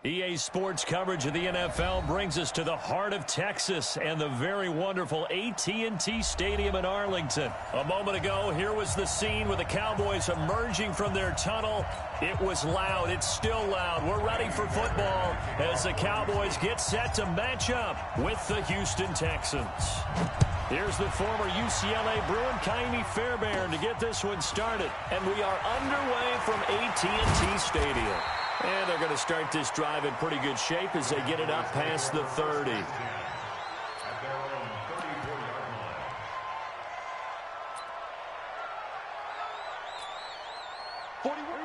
EA Sports coverage of the NFL brings us to the heart of Texas and the very wonderful AT&T Stadium in Arlington. A moment ago, here was the scene with the Cowboys emerging from their tunnel. It was loud. It's still loud. We're ready for football as the Cowboys get set to match up with the Houston Texans. Here's the former UCLA Bruin, Kaimi Fairbairn, to get this one started. And we are underway from AT&T Stadium. And they're going to start this drive in pretty good shape as they get it up past the 30.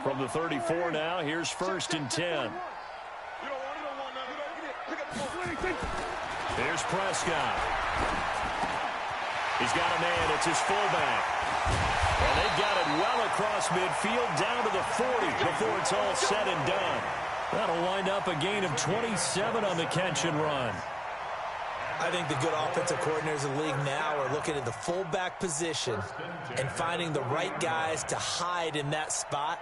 From the 34 now, here's 1st and 10. Here's Prescott. He's got a man. It's his fullback. And they've got it well across midfield down to the 40 before it's all said and done. That'll wind up a gain of 27 on the catch and run. I think the good offensive coordinators in the league now are looking at the fullback position and finding the right guys to hide in that spot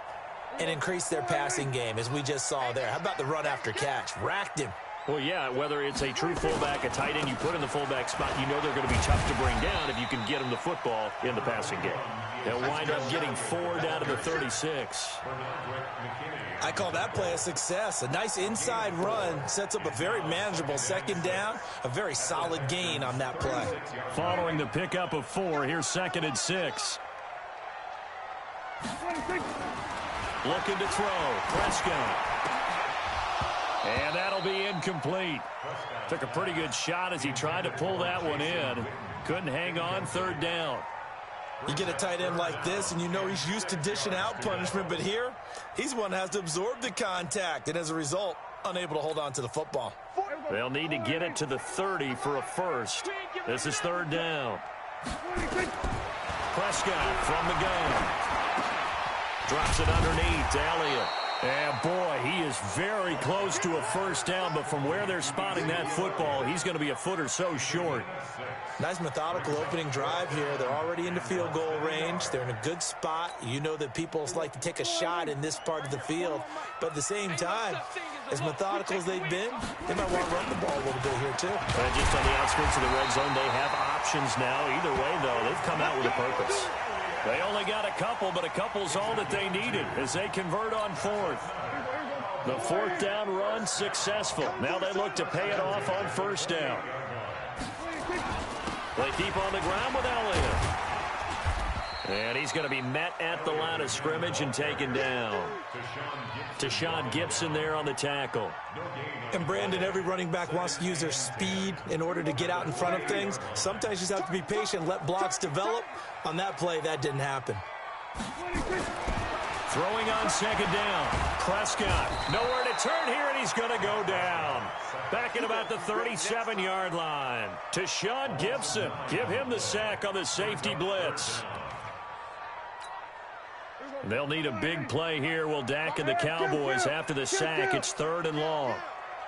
and increase their passing game, as we just saw there. How about the run after catch? Racked him. Well, yeah, whether it's a true fullback, a tight end you put in the fullback spot, you know they're going to be tough to bring down if you can get them the football in the passing game. They'll wind up getting 4 down to the 36. I call that play a success. A nice inside run sets up a very manageable second down, a very solid gain on that play. Following the pickup of 4, here's 2nd and 6. Looking to throw, Prescott. And that'll be incomplete. Took a pretty good shot as he tried to pull that one in. Couldn't hang on, 3rd down. You get a tight end like this, and you know he's used to dishing out punishment, but here, he's one that has to absorb the contact, and as a result, unable to hold on to the football. They'll need to get it to the 30 for a first. This is 3rd down. Prescott from the gun. Drops it underneath to Elliott. And, boy, he is very close to a first down, but from where they're spotting that football, he's going to be a foot or so short. Nice methodical opening drive here. They're already into field goal range. They're in a good spot. You know that people like to take a shot in this part of the field, but at the same time, as methodical as they've been, they might want to run the ball a little bit here, too. And just on the outskirts of the red zone, they have options now. Either way, though, they've come out with a purpose. They only got a couple, but a couple's all that they needed as they convert on 4th. The 4th down run successful. Now they look to pay it off on 1st down. They keep on the ground with Elliott. And he's going to be met at the line of scrimmage and taken down. Tashawn Gibson there on the tackle. And, Brandon, every running back wants to use their speed in order to get out in front of things. Sometimes you just have to be patient and let blocks develop. On that play, that didn't happen. Throwing on 2nd down. Prescott, nowhere to turn here, and he's going to go down. Back at about the 37-yard line. Tashawn Gibson, give him the sack on the safety blitz. They'll need a big play here. Will Dak and the Cowboys after the sack. It's 3rd and long.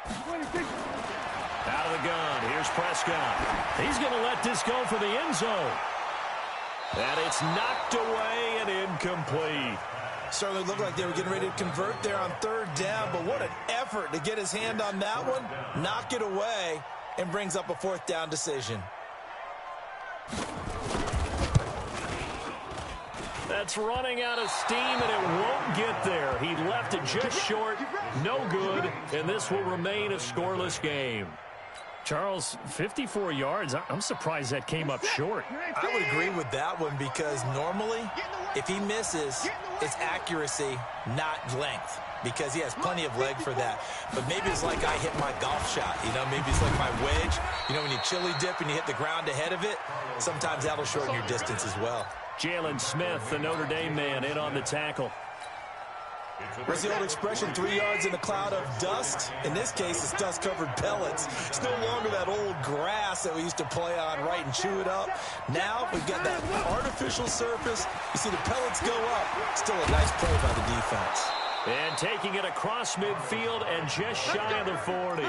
Out of the gun. Here's Prescott. He's going to let this go for the end zone. And it's knocked away and incomplete. Certainly looked like they were getting ready to convert there on 3rd down, but what an effort to get his hand on that one, knock it away, and brings up a 4th down decision. That's running out of steam, and it won't get there. He left it just short, no good, and this will remain a scoreless game. Charles, 54 yards, I'm surprised that came up short. I would agree with that one because normally, if he misses, it's accuracy, not length, because he has plenty of leg for that. But maybe it's like I hit my golf shot, you know, maybe it's like my wedge. You know, when you chili dip and you hit the ground ahead of it, sometimes that'll shorten your distance as well. Jalen Smith, the Notre Dame man, in on the tackle. Where's the old expression, 3 yards in a cloud of dust? In this case, it's dust-covered pellets. It's no longer that old grass that we used to play on, right, and chew it up. Now we've got that artificial surface. You see the pellets go up. Still a nice play by the defense. And taking it across midfield and just shy of the 40.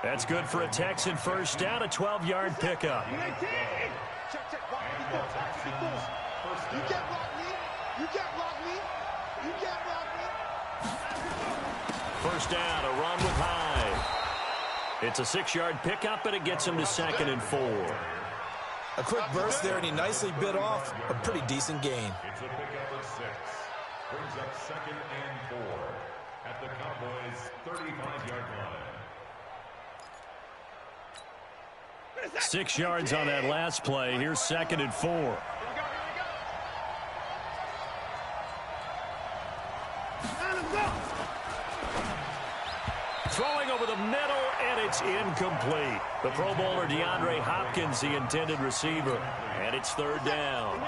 That's good for a Texan first down, a 12-yard pickup. You can't block me. You can't block me. You can't block me. First down, a run with Hyde. It's a 6-yard pickup, and it gets him to 2nd and 4. A quick burst there, and he nicely bit off a pretty decent gain. It's a pickup of 6. Brings up 2nd and 4 at the Cowboys' 35-yard line. 6 yards on that last play. Here's 2nd and 4. Throwing over the middle, and it's incomplete. The Pro Bowler DeAndre Hopkins, the intended receiver. And it's 3rd down.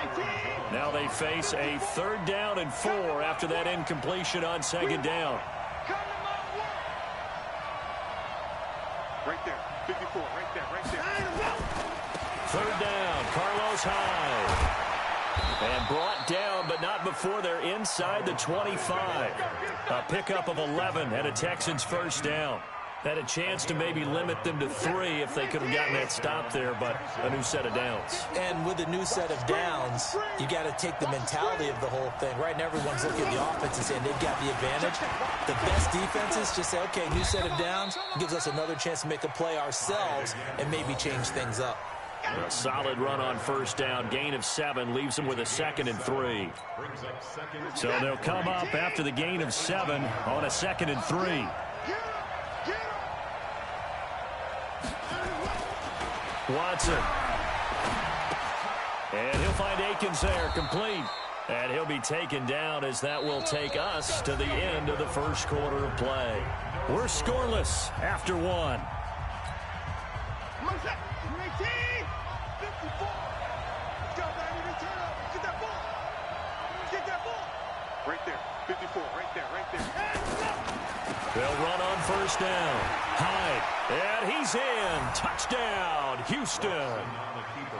Now they face a 3rd down and 4 after that incompletion on 2nd down. Right there, 54, right there. 3rd down, Carlos Hyde. And brought down, but not before they're inside the 25. A pickup of 11 and a Texans first down. Had a chance to maybe limit them to 3 if they could have gotten that stop there, but a new set of downs. And with a new set of downs, you got to take the mentality of the whole thing. Right now, everyone's looking at the offense and saying they've got the advantage. The best defenses just say, okay, new set of downs gives us another chance to make a play ourselves and maybe change things up. A solid run on first down. Gain of 7 leaves them with a 2nd and 3. So they'll come up after the gain of 7 on a 2nd and 3. Watson. And he'll find Akins there, complete. And he'll be taken down as that will take us to the end of the first quarter of play. We're scoreless after 1. Right there, 54, right there. They'll run on first down. Hyde, and he's in. Touchdown, Houston.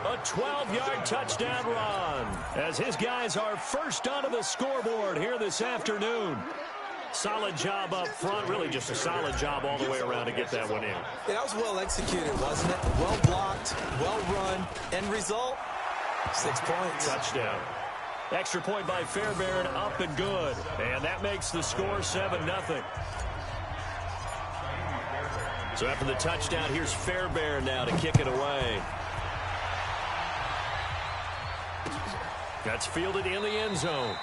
A 12-yard touchdown run as his guys are first onto the scoreboard here this afternoon. Solid job up front, really just a solid job all the way around to get that one in. Yeah, that was well executed, wasn't it? Well blocked, well run. End result, 6 points. Touchdown. Extra point by Fairbairn, up and good. And that makes the score 7-0. So after the touchdown, here's Fairbairn now to kick it away. That's fielded in the end zone.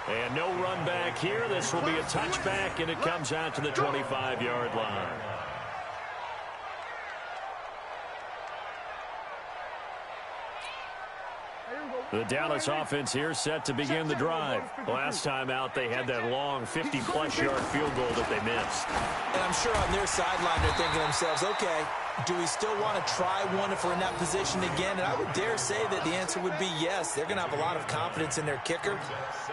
And no run back here. This will be a touchback, and it comes out to the 25-yard line. The Dallas offense here set to begin the drive. Last time out, they had that long 50-plus-yard field goal that they missed. And I'm sure on their sideline they're thinking to themselves, okay, do we still want to try one if we're in that position again? And I would dare say that the answer would be yes. They're going to have a lot of confidence in their kicker.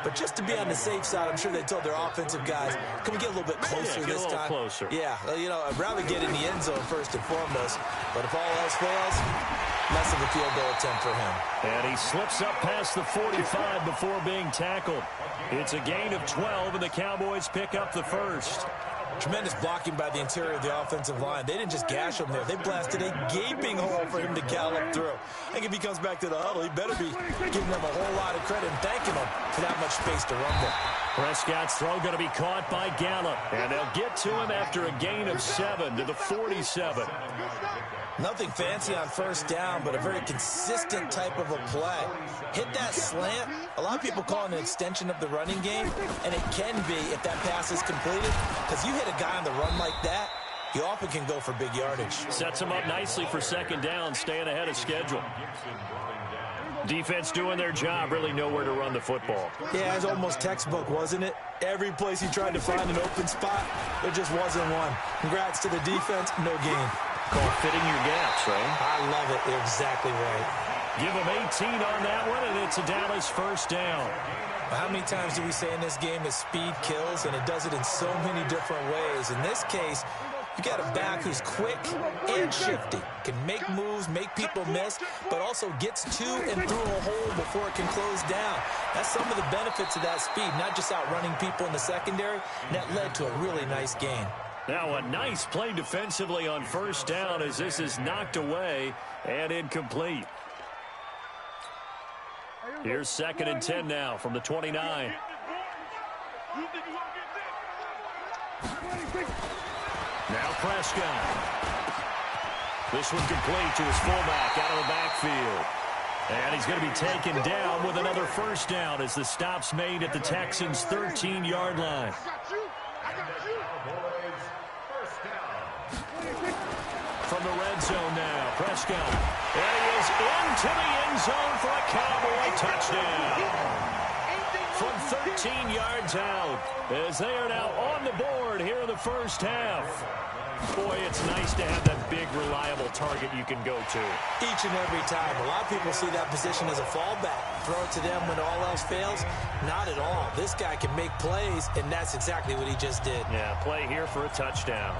But just to be on the safe side, I'm sure they told their offensive guys, can we get a little bit closer this time? Closer. Yeah, you know, I'd rather get in the end zone first and foremost. But if all else fails, less of a field goal attempt for him. And he slips up past the 45 before being tackled. It's a gain of 12, and the Cowboys pick up the first. Tremendous blocking by the interior of the offensive line. They didn't just gash him there. They blasted a gaping hole for him to gallop through. I think if he comes back to the huddle, he better be giving them a whole lot of credit and thanking them for that much space to run there. Prescott's throw going to be caught by Gallup. And they'll get to him after a gain of 7 to the 47. Nothing fancy on first down, but a very consistent type of a play. Hit that slant. A lot of people call it an extension of the running game, and it can be if that pass is completed, because you hit a guy on the run like that, he often can go for big yardage. Sets him up nicely for second down, staying ahead of schedule. Defense doing their job, really nowhere to run the football. Yeah, it's almost textbook, wasn't it? Every place he tried to find an open spot, there just wasn't one. Congrats to the defense, no gain. Called fitting your gaps, right? I love it. You're exactly right. Give him 18 on that one, and it's a Dallas first down. How many times do we say in this game that speed kills, and it does it in so many different ways? In this case, you got a back who's quick and shifty, can make moves, make people miss, but also gets to and through a hole before it can close down. That's some of the benefits of that speed, not just outrunning people in the secondary, and that led to a really nice gain. Now a nice play defensively on first down as this is knocked away and incomplete. Here's 2nd and 10 now from the 29. Now Prescott. This one complete to his fullback out of the backfield. And he's going to be taken down with another first down as the stop's made at the Texans' 13-yard line. From the red zone now, Prescott. And he is into the end zone for a Cowboy touchdown. From 13 yards out, as they are now on the board here in the first half. Boy, it's nice to have that big, reliable target you can go to. Each and every time. A lot of people see that position as a fallback. Throw it to them when all else fails. Not at all. This guy can make plays, and that's exactly what he just did. Yeah, play here for a touchdown.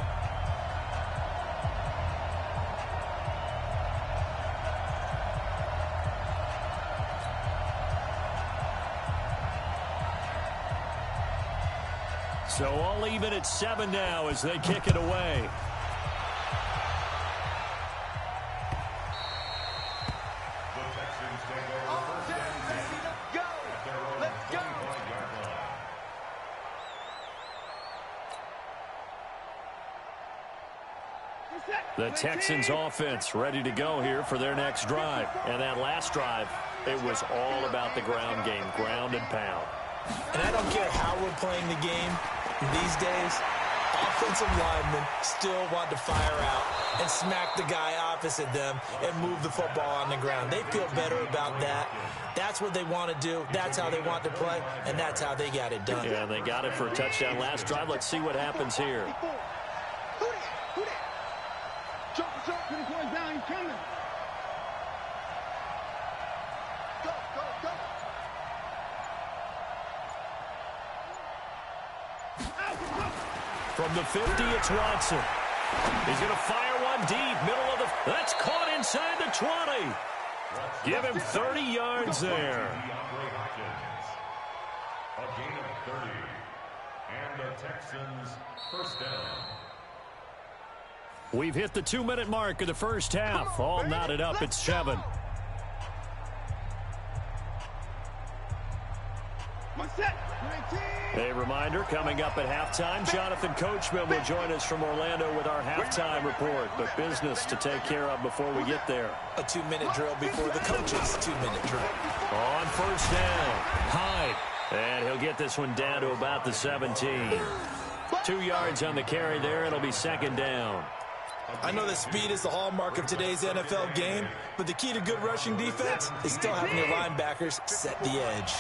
So all even at 7 now as they kick it away. The Texans offense ready to go here for their next drive. And that last drive, it was all about the ground game, ground and pound. And I don't care how we're playing the game these days, offensive linemen still want to fire out and smack the guy opposite them and move the football on the ground. They feel better about that. That's what they want to do. That's how they want to play, and that's how they got it done. Yeah, they got it for a touchdown last drive. Let's see what happens here. From the 50, it's Watson. He's going to fire one deep, middle of the... That's caught inside the 20. Give him 30 yards there. A gain of 30. And the Texans first down. We've hit the 2-minute mark of the first half. All knotted up at 7. A reminder, coming up at halftime, Jonathan Coachman will join us from Orlando with our halftime report. But business to take care of before we get there. A 2-minute drill before the coach's 2-minute drill. On first down, Hyde. And he'll get this one down to about the 17. 2 yards on the carry there. It'll be second down. I know that speed is the hallmark of today's NFL game, but the key to good rushing defense is still having your linebackers set the edge.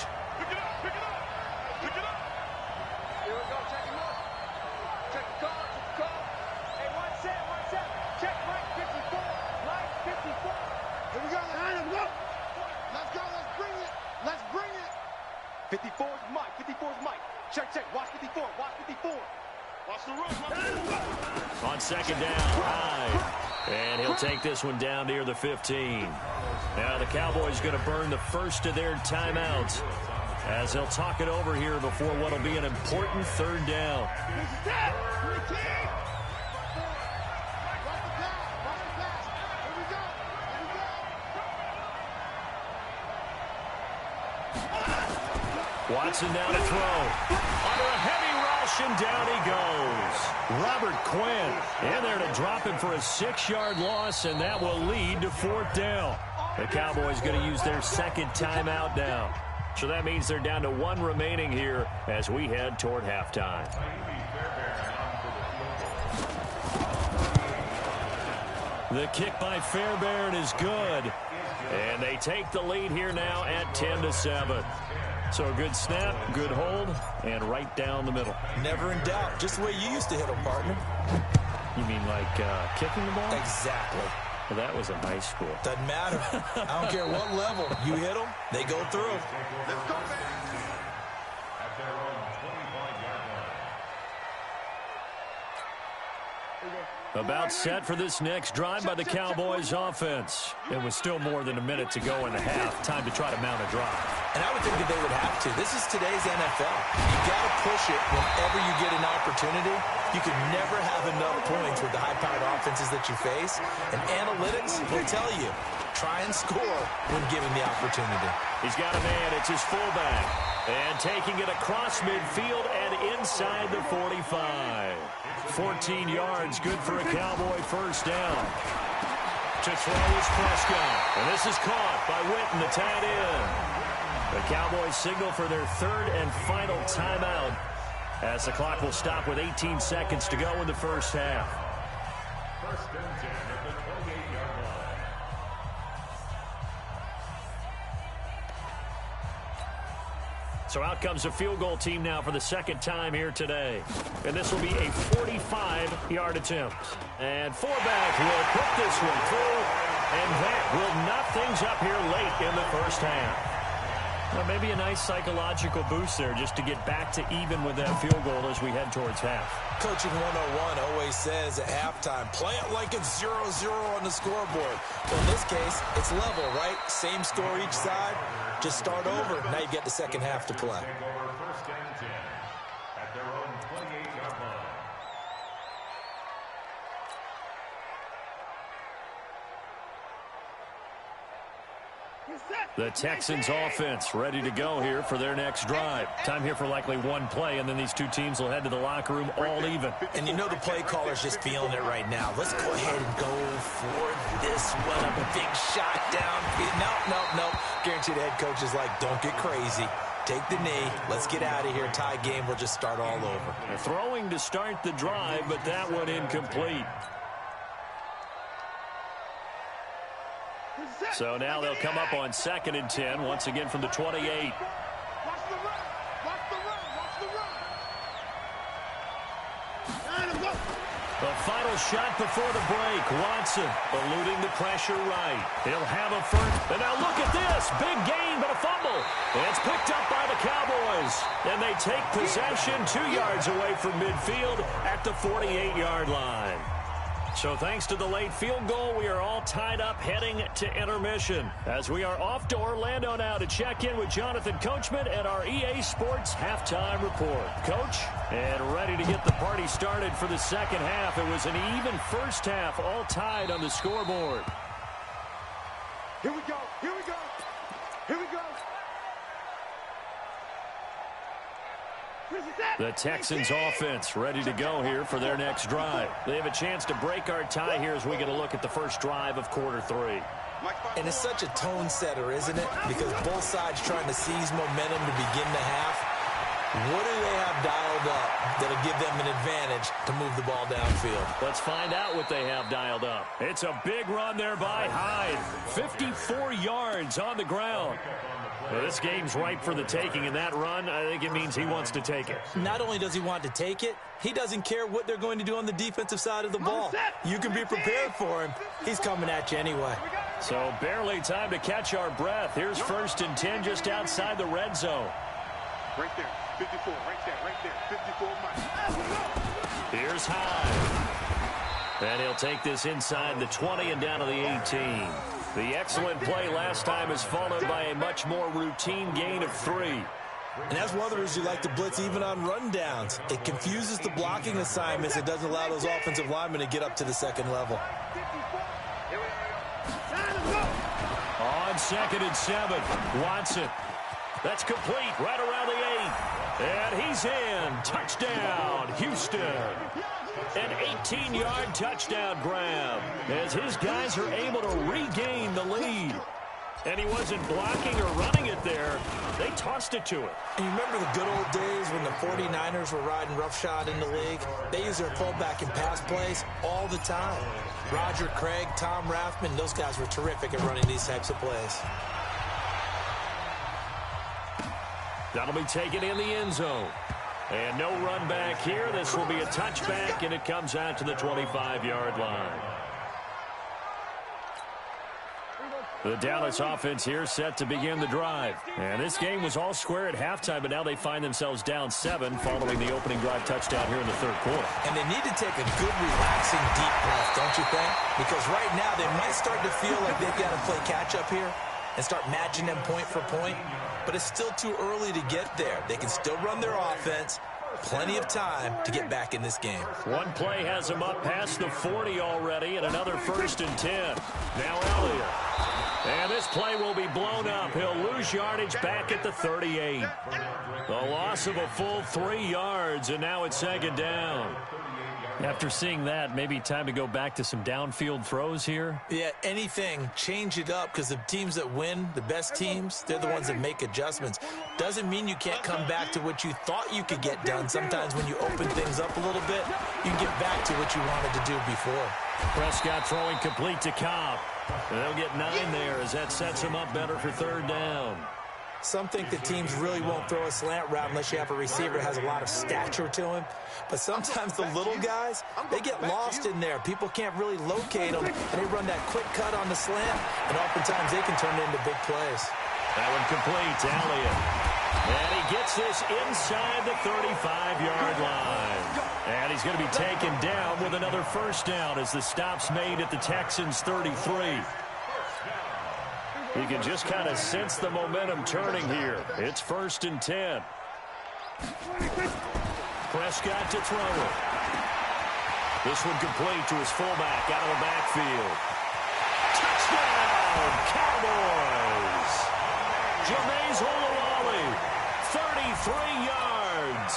On second down, Hyde. And he'll take this one down near the 15. Now the Cowboys going to burn the first of their timeouts as they'll talk it over here before what will be an important third down. Watson down to throw. Under a heavy rush, and down he goes. Robert Quinn in there to drop him for a 6-yard loss, and that will lead to fourth down. The Cowboys going to use their second timeout now. So that means they're down to 1 remaining here as we head toward halftime. The kick by Fairbairn is good. And they take the lead here now at 10-7. So a good snap, good hold, and right down the middle. Never in doubt. Just the way you used to hit them, partner. You mean like kicking the ball? Exactly. Well, that was in high school. Doesn't matter. I don't care what level. You hit them, they go through. Let's go back. At their own 25-yard line. About set for this next drive by the Cowboys offense. It was still more than a minute to go in the half. Time to try to mount a drive. And I would think that they would have to. This is today's NFL. You got to push it whenever you get an opportunity. You can never have enough points with the high-powered offenses that you face. And analytics will tell you, try and score when given the opportunity. He's got a man. It's his fullback. And taking it across midfield and inside the 45. 14 yards, good for a Cowboy first down. To throw is Prescott. And this is caught by Witten, the tight end. The Cowboys signal for their third and final timeout, as the clock will stop with 18 seconds to go in the first half. First and 10 at the 28-yard line. So out comes a field goal team now for the second time here today. And this will be a 45-yard attempt. And fullback will put this one through, and that will knock things up here late in the first half. Well, maybe a nice psychological boost there just to get back to even with that field goal as we head towards half. Coaching 101 always says at halftime, play it like it's 0-0 on the scoreboard. Well, in this case, it's level, right? Same score each side. Just start over. Now you get the second half to play. Take over first and 10 at their own 28-yard line. The Texans offense ready to go here for their next drive. Time here for likely one play, and then these two teams will head to the locker room all even. And you know the play caller's just feeling it right now. Let's go ahead and go for this one. A big shot down. No. Guaranteed the head coach is like, don't get crazy. Take the knee. Let's get out of here. Tie game. We'll just start all over. They're throwing to start the drive, but that one incomplete. So now they'll come up on 2nd and 10, once again from the 28. Watch the run. Watch the run. Watch the run. Let him go. The final shot before the break. Watson eluding the pressure right. He'll have a first. And now look at this. Big gain, but a fumble. It's picked up by the Cowboys. And they take possession 2 yards away from midfield at the 48-yard line. So thanks to the late field goal, we are all tied up heading to intermission, as we are off to Orlando now to check in with Jonathan Coachman at our EA Sports Halftime Report. Coach, and ready to get the party started for the second half. It was an even first half, all tied on the scoreboard. Here we go. Here we go. Here we go. The Texans offense ready to go here for their next drive. They have a chance to break our tie here as we get a look at the first drive of quarter 3. And it's such a tone setter, isn't it? Because both sides trying to seize momentum to begin the half. What do they have dialed up that'll give them an advantage to move the ball downfield? Let's find out what they have dialed up. It's a big run there by Hyde. 54 yards on the ground. Well, this game's ripe for the taking, and that run, I think it means he wants to take it. Not only does he want to take it, he doesn't care what they're going to do on the defensive side of the ball. You can be prepared for him. He's coming at you anyway. So barely time to catch our breath. Here's 1st and 10 just outside the red zone. Right there. 54. Right there. 54 miles. Here's Hyde. And he'll take this inside the 20 and down to the 18. The excellent play last time is followed by a much more routine gain of 3. And that's one of the reasons you like to blitz even on rundowns. It confuses the blocking assignments. It doesn't allow those offensive linemen to get up to the second level. On 2nd and 7, Watson. That's complete right around the 8. And he's in. Touchdown, Houston. An 18-yard touchdown grab as his guys are able to regain the lead. And he wasn't blocking or running it there. They tossed it to him. And you remember the good old days when the 49ers were riding roughshod in the league? They used their fullback in pass plays all the time. Roger Craig, Tom Rathman, those guys were terrific at running these types of plays. That'll be taken in the end zone. And no run back here. This will be a touchback, and it comes out to the 25-yard line. The Dallas offense here set to begin the drive. And this game was all square at halftime, but now they find themselves down 7 following the opening drive touchdown here in the third quarter. And they need to take a good, relaxing, deep breath, don't you think? Because right now they might start to feel like they've got to play catch-up here and start matching them point for point. But it's still too early to get there. They can still run their offense, plenty of time to get back in this game. One play has him up past the 40 already, and another 1st and 10. Now Elliott. And this play will be blown up. He'll lose yardage back at the 38. The loss of a full 3 yards, and now it's 2nd down. After seeing that, maybe time to go back to some downfield throws here. Yeah, anything. Change it up, because the teams that win, the best teams, they're the ones that make adjustments. Doesn't mean you can't come back to what you thought you could get done. Sometimes when you open things up a little bit, you can get back to what you wanted to do before. Prescott throwing complete to Cobb. And they'll get 9 there as that sets him up better for 3rd down. Some think the teams really won't throw a slant route unless you have a receiver that has a lot of stature to him. But sometimes the little guys, they get lost in there. People can't really locate them, and they run that quick cut on the slant, and oftentimes they can turn it into big plays. That one complete to Elliott. And he gets this inside the 35-yard line. And he's going to be taken down with another 1st down as the stop's made at the Texans' 33. You can just kind of sense the momentum turning here. It's 1st and 10. Prescott to throw it. This one complete to his fullback out of the backfield. Touchdown, Cowboys! Jameis Olawale, 33 yards,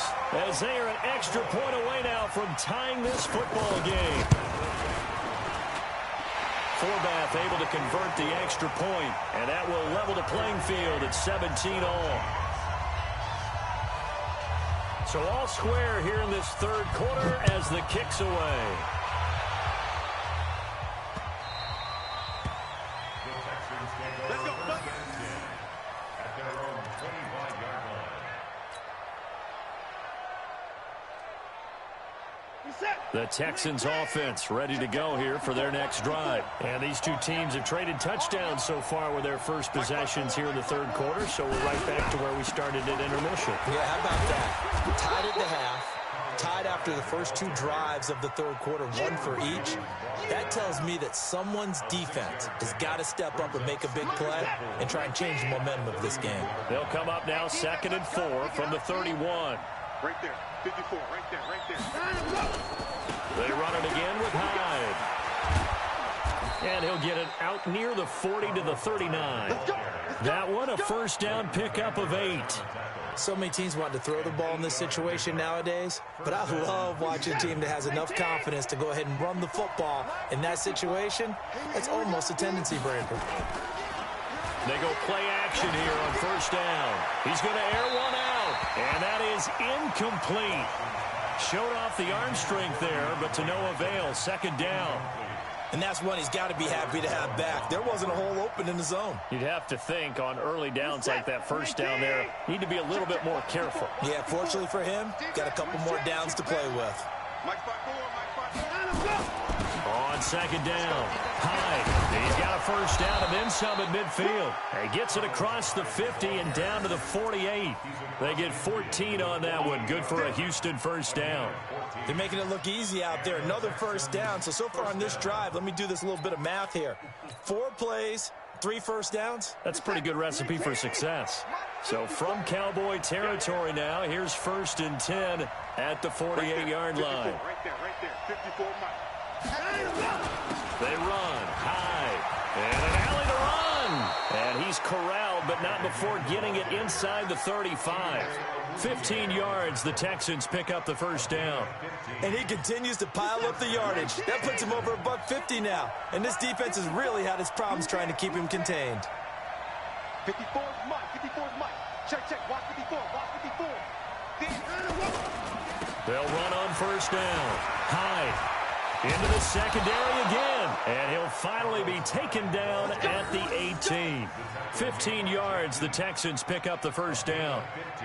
as they are an extra point away now from tying this football game. Forbath able to convert the extra point, and that will level the playing field at 17 all. So all square here in this 3rd quarter as the kick's away. Let's go. At their own 25-yard line. The Texans offense ready to go here for their next drive. And these two teams have traded touchdowns so far with their first possessions here in the 3rd quarter, so we're right back to where we started at intermission. Yeah, how about that? Tied at the half, tied after the first 2 drives of the 3rd quarter, 1 for each. That tells me that someone's defense has got to step up and make a big play and try and change the momentum of this game. They'll come up now 2nd and 4 from the 31. Right there. 54. Right there. They run it again with Hyde. And he'll get it out near the 40 to the 39. That one a 1st down pickup of 8. So many teams want to throw the ball in this situation nowadays, but I love watching a team that has enough confidence to go ahead and run the football in that situation. That's almost a tendency breaker. They go play action here on 1st down. He's going to air one out, and that is incomplete. Showed off the arm strength there, but to no avail. 2nd down. And that's one he's got to be happy to have back. There wasn't a hole open in the zone. You'd have to think on early downs like that 1st down there, need to be a little bit more careful. Yeah, fortunately for him, got a couple more downs to play with. On 2nd down, Hyde. He's got a 1st down and then some at midfield. He gets it across the 50 and down to the 48. They get 14 on that one. Good for a Houston 1st down. They're making it look easy out there. Another 1st down. So far on this drive, let me do this little bit of math here. 4 plays, 3 1st downs. That's a pretty good recipe for success. So from Cowboy territory now, here's 1st and 10 at the 48-yard line. Right there. 54 Mike. They run high, and an alley to run. And he's corralled, but not before getting it inside the 35. 15 yards, the Texans pick up the 1st down. And he continues to pile up the yardage. That puts him over $150 now. And this defense has really had its problems trying to keep him contained. 54 is Mike. 54 is Mike. Check. Watch 54. Watch 54. They'll run on 1st down. Hyde. Into the secondary again, and he'll finally be taken down at the 18. 15 yards, the Texans pick up the 1st down.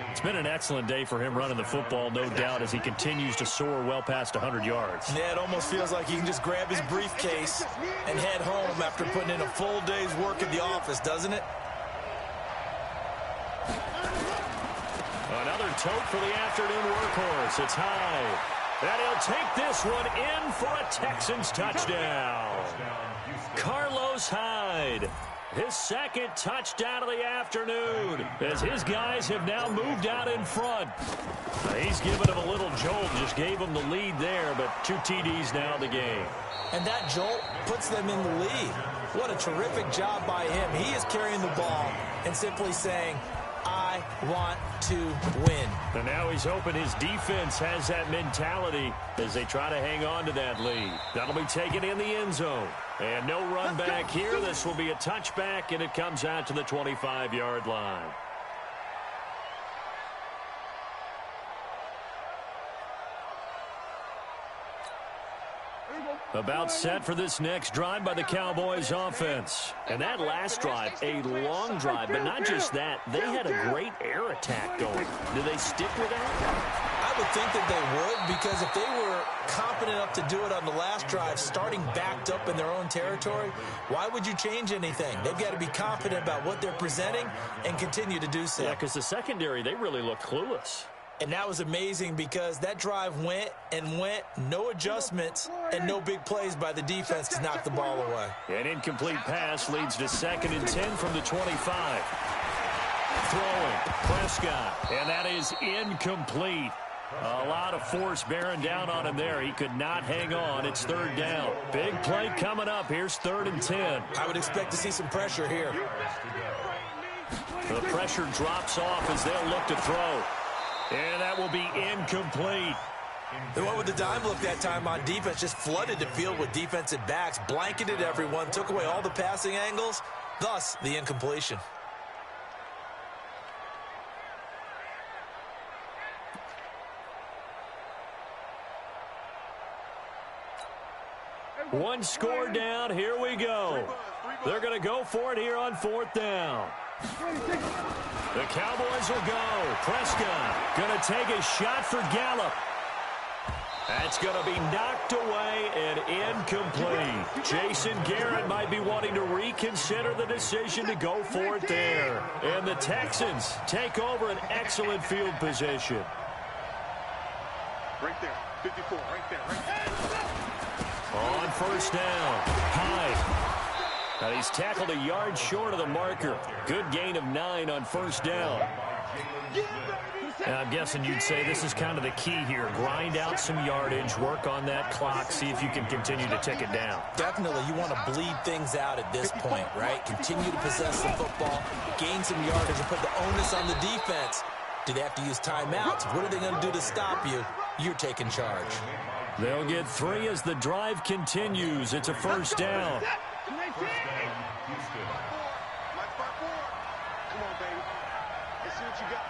It's been an excellent day for him running the football, no doubt, as he continues to soar well past 100 yards. Yeah, it almost feels like he can just grab his briefcase and head home after putting in a full day's work in the office, doesn't it? Another tote for the afternoon workhorse. It's Hyde. And he'll take this one in for a Texans touchdown. Carlos Hyde. his second touchdown of the afternoon, as his guys have now moved out in front. He's given him a little jolt, just gave him the lead there, but 2 TDs now in the game. And that jolt puts them in the lead. What a terrific job by him. He is carrying the ball and simply saying, I want to win. And now he's hoping his defense has that mentality as they try to hang on to that lead. That'll be taken in the end zone. And no run back here. This will be a touchback, and it comes out to the 25-yard line. About set for this next drive by the Cowboys offense. And that last drive, a long drive, but not just that. They had a great air attack going. Do they stick with that? I would think that they would, because if they were confident enough to do it on the last drive, starting backed up in their own territory, why would you change anything? They've got to be confident about what they're presenting and continue to do so. Yeah, because the secondary, they really looked clueless. And that was amazing because that drive went and went, no adjustments, and no big plays by the defense to knock the ball away. An incomplete pass leads to 2nd and 10 from the 25. Throwing, Prescott, and that is incomplete. A lot of force bearing down on him there. He could not hang on. It's 3rd down. Big play coming up. Here's 3rd and 10. I would expect to see some pressure here. The pressure drops off as they'll look to throw. And that will be incomplete. They went with the dime look that time on defense, just flooded the field with defensive backs, blanketed everyone, took away all the passing angles, thus the incompletion. One score down. Here we go. They're going to go for it here on 4th down. The Cowboys will go. Prescott going to take a shot for Gallup. That's going to be knocked away and incomplete. Jason Garrett might be wanting to reconsider the decision to go for it there. And the Texans take over an excellent field position. Right there, 54, right there, right there. On 1st down, Hyde. Now he's tackled a yard short of the marker. Good gain of 9 on 1st down. And I'm guessing you'd say this is kind of the key here. Grind out some yardage, work on that clock, see if you can continue to tick it down. Definitely, you want to bleed things out at this point, right? Continue to possess the football, gain some yardage, and put the onus on the defense. Do they have to use timeouts? What are they going to do to stop you? You're taking charge. They'll get 3 as the drive continues. It's a 1st down. Come on, baby. Let's see what you got.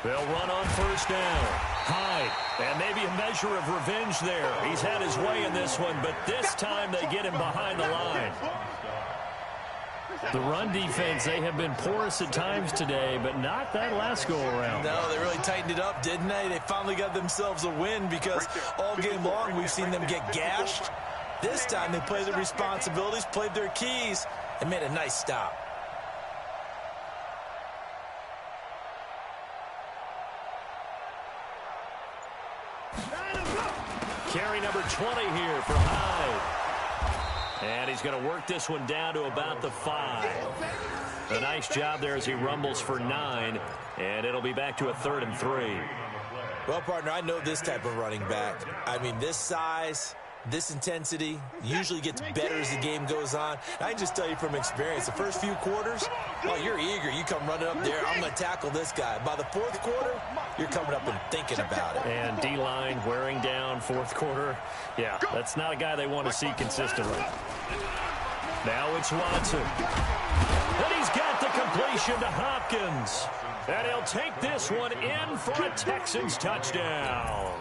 They'll run on 1st down. Hyde. And maybe a measure of revenge there. He's had his way in this one, but this time they get him behind the line. The run defense, they have been porous at times today, but not that last go-around. No, they really tightened it up, didn't they? They finally got themselves a win because all game long we've seen them get gashed. This time they played their responsibilities, played their keys, and made a nice stop. Carry number 20 here for Hyde. And he's going to work this one down to about the 5. A nice job there as he rumbles for 9. And it'll be back to a 3rd and 3. Well, partner, I know this type of running back. I mean, this size, this intensity usually gets better as the game goes on. I can just tell you from experience, the first few quarters, well, you're eager. You come running up there, I'm going to tackle this guy. By the 4th quarter, you're coming up and thinking about it. And D-line wearing down 4th quarter. Yeah, that's not a guy they want to see consistently. Now it's Watson. And he's got the completion to Hopkins. And he'll take this one in for a Texans touchdown.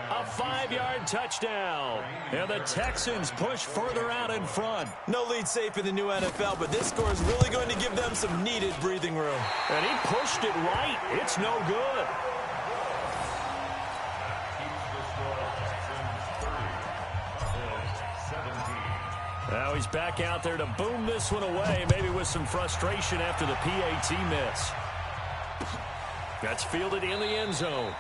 A 5-yard touchdown. And the Texans push further out in front. No lead safe in the new NFL, but this score is really going to give them some needed breathing room. And he pushed it right. It's no good. Now he's back out there to boom this one away, maybe with some frustration after the PAT miss. That's fielded in the end zone.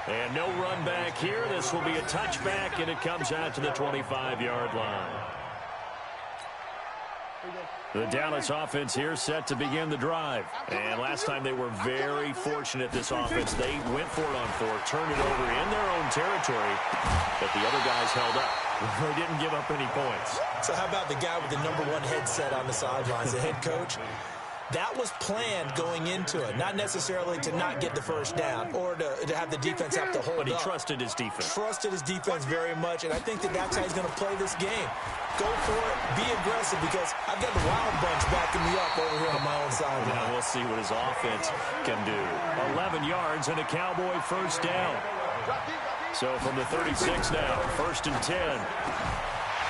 And no run back here. This will be a touchback, and it comes out to the 25-yard line. The Dallas offense here set to begin the drive. And last time they were very fortunate, this offense. They went for it on fourth, turned it over in their own territory, but the other guys held up. They didn't give up any points. So how about the guy with the #1 headset on the sidelines, the head coach? That was planned going into it, not necessarily to not get the first down or to have the defense have to hold up. But he trusted his defense. Trusted his defense very much, and I think that's how he's going to play this game. Go for it, be aggressive, because I've got the Wild Bunch backing me up over here on my own side. Now we'll see what his offense can do. 11 yards and a Cowboy first down. So from the 36 now, 1st and 10.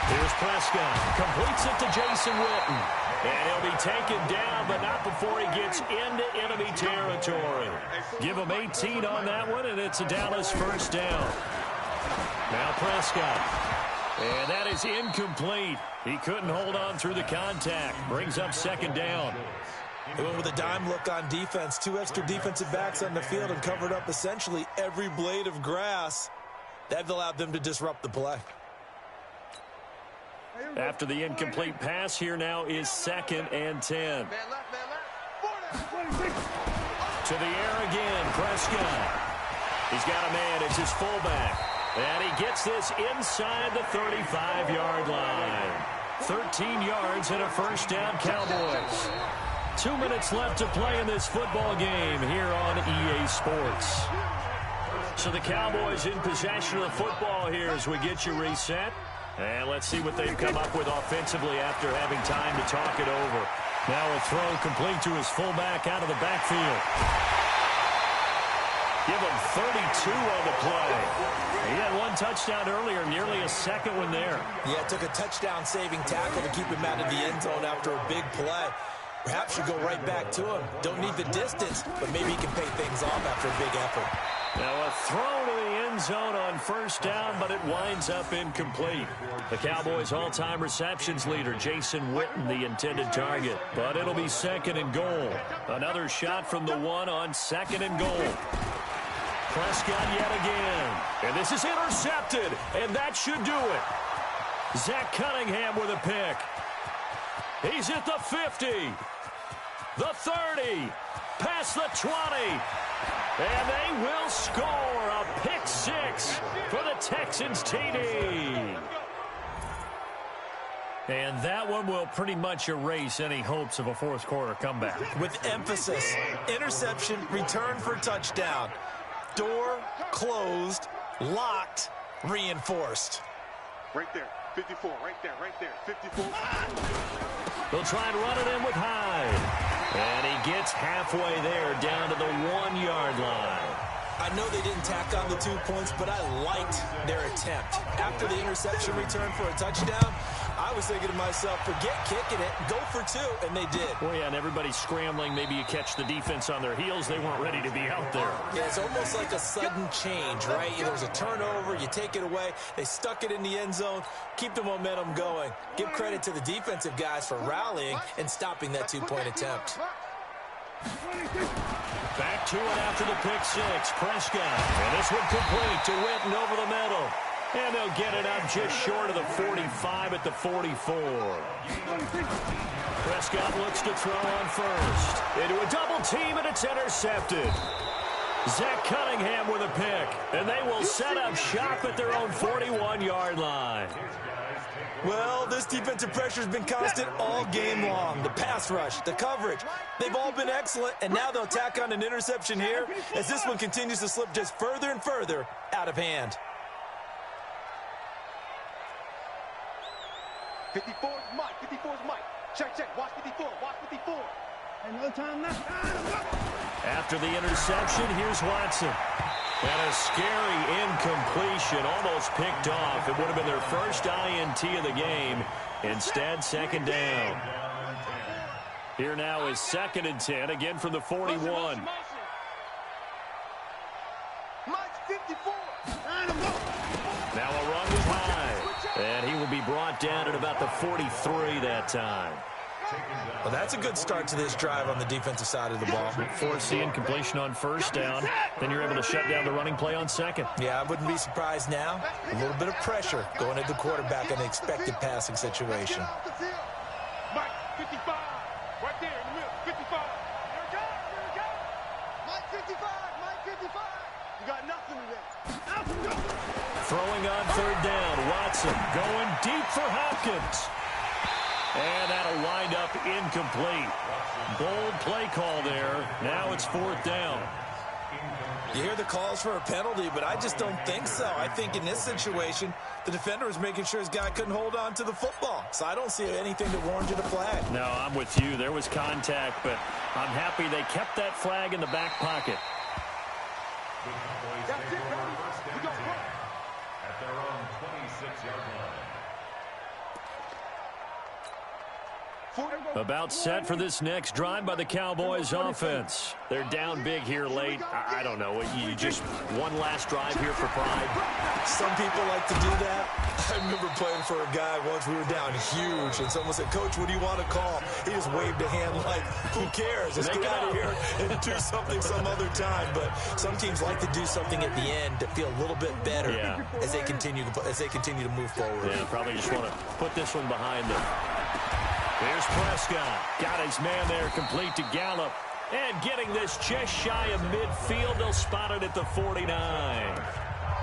Here's Prescott. Completes it to Jason Witten. And he'll be taken down, but not before he gets into enemy territory. Give him 18 on that one, and it's a Dallas first down. Now Prescott. And that is incomplete. He couldn't hold on through the contact. Brings up 2nd down. They went with a dime look on defense. 2 extra defensive backs on the field and covered up essentially every blade of grass. That allowed them to disrupt the play. After the incomplete pass, here now is 2nd and 10. To the air again, Prescott. He's got a man. It's his fullback. And he gets this inside the 35-yard line. 13 yards and a first down, Cowboys. 2 minutes left to play in this football game here on EA Sports. So the Cowboys in possession of the football here as we get you reset. And let's see what they've come up with offensively after having time to talk it over. Now a throw complete to his fullback out of the backfield. Give him 32 on the play. He had 1 touchdown earlier, nearly a 2nd one there. Yeah, it took a touchdown-saving tackle to keep him out of the end zone after a big play. Perhaps you go right back to him. Don't need the distance, but maybe he can pay things off after a big effort. Now a throw to the end zone on first down, but it winds up incomplete. The Cowboys' all-time receptions leader, Jason Witten, the intended target. But it'll be 2nd and goal. Another shot from the 1 on 2nd and goal. Prescott yet again. And this is intercepted, and that should do it. Zach Cunningham with a pick. He's at the 50, the 30, past the 20. And they will score a pick 6 for the Texans TD. And that one will pretty much erase any hopes of a fourth quarter comeback. With emphasis, interception, return for touchdown. Door closed, locked, reinforced. Right there, 54, right there, 54. They'll try and run it in with Hyde. And he gets halfway there, down to the 1-yard line. I know they didn't tack on the 2 points, but I liked their attempt. After the interception return for a touchdown, I was thinking to myself, forget kicking it, go for 2, and they did. Well, yeah, and everybody's scrambling. Maybe you catch the defense on their heels. They weren't ready to be out there. Yeah, it's almost like a sudden change, right? There's a turnover, you take it away. They stuck it in the end zone, keep the momentum going. Give credit to the defensive guys for rallying and stopping that 2-point attempt. Back to it after the pick 6. Prescott. And this one complete to Witten over the middle. And they'll get it up just short of the 45 at the 44. Prescott looks to throw on first. Into a double team, and it's intercepted. Zach Cunningham with a pick. And they will set up shop at their own 41-yard line. Well, this defensive pressure has been constant all game long. The pass rush, the coverage, they've all been excellent, and now they'll tack on an interception here as this one continues to slip just further and further out of hand. 54's Mike, 54's Mike. Check, watch 54, watch 54. And no time left. After the interception, here's Watson. And a scary incompletion, almost picked off. It would have been their first INT of the game. Instead, 2nd down. Here now is 2nd and 10, again from the 41. Mike's 54. Now a run with Hyde. And he will be brought down at about the 43 that time. Well, that's a good start to this drive on the defensive side of the ball. Force the incompletion on first down. Then you're able to shut down the running play on second. Yeah, I wouldn't be surprised now. A little bit of pressure going at the quarterback in an expected passing situation. Mike, 55. Right there in the middle. 55. Here it goes. Mike, 55. Mike, 55. You got nothing today. Throwing on third down. Watson going deep for Hopkins. And that'll wind up incomplete. Bold play call there. Now it's fourth down. You hear the calls for a penalty, but I just don't think so. I think in this situation, the defender was making sure his guy couldn't hold on to the football. So I don't see anything that warranted a flag. No, I'm with you. There was contact, but I'm happy they kept that flag in the back pocket. That's it, baby. We go at their own 26-yard line. About set for this next drive by the Cowboys offense. They're down big here late. I don't know. You just one last drive here for pride. Some people like to do that. I remember playing for a guy once. We were down huge, and someone said, "Coach, what do you want to call?" He just waved a hand like, "Who cares? Let's get out of here and do something some other time." But some teams like to do something at the end to feel a little bit better as they continue to move forward. Yeah, probably just want to put this one behind them. Here's Prescott. Got his man there, complete to Gallup. And getting this just shy of midfield. They'll spot it at the 49.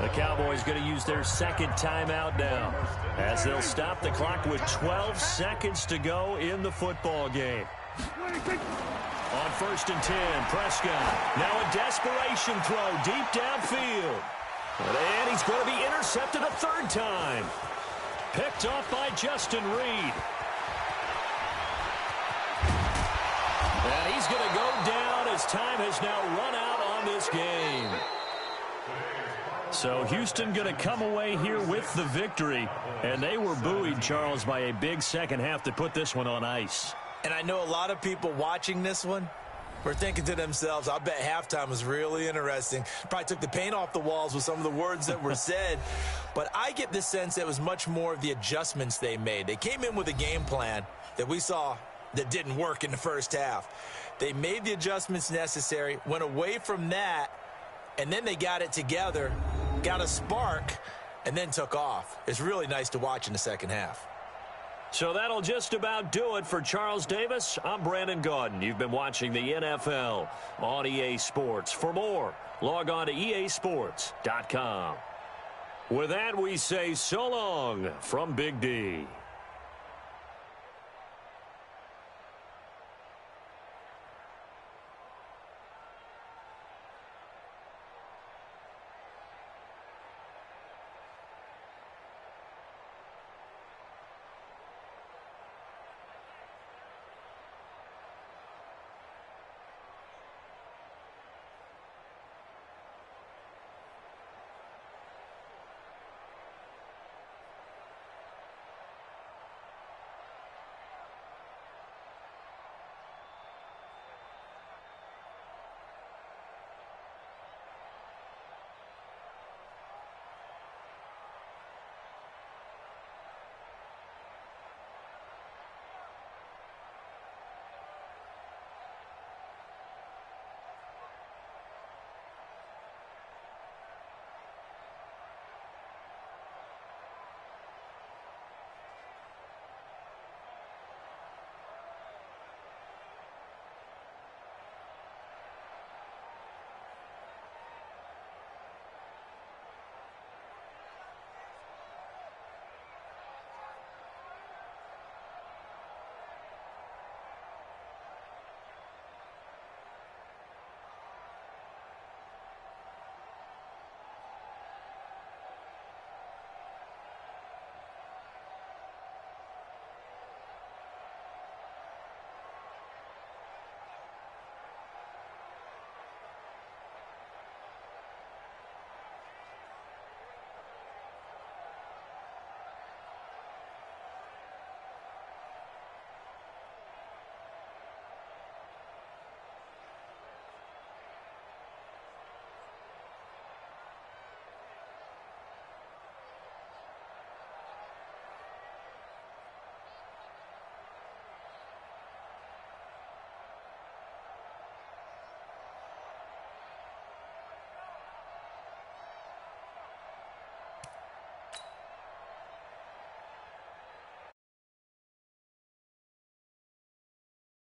The Cowboys going to use their second timeout now, as they'll stop the clock with 12 seconds to go in the football game. On 1st and 10, Prescott. Now a desperation throw deep downfield. And he's going to be intercepted a third time. Picked off by Justin Reed. And he's going to go down as time has now run out on this game. So Houston going to come away here with the victory. And they were buoyed, Charles, by a big second half to put this one on ice. And I know a lot of people watching this one were thinking to themselves, I bet halftime was really interesting. Probably took the paint off the walls with some of the words that were said. But I get the sense that it was much more of the adjustments they made. They came in with a game plan that we saw that didn't work in the first half. They made the adjustments necessary, went away from that, and then they got it together, got a spark, and then took off. It's really nice to watch in the second half. So that'll just about do it for Charles Davis. I'm Brandon Gaudin. You've been watching the NFL on EA Sports. For more, log on to easports.com. With that, we say so long from Big D.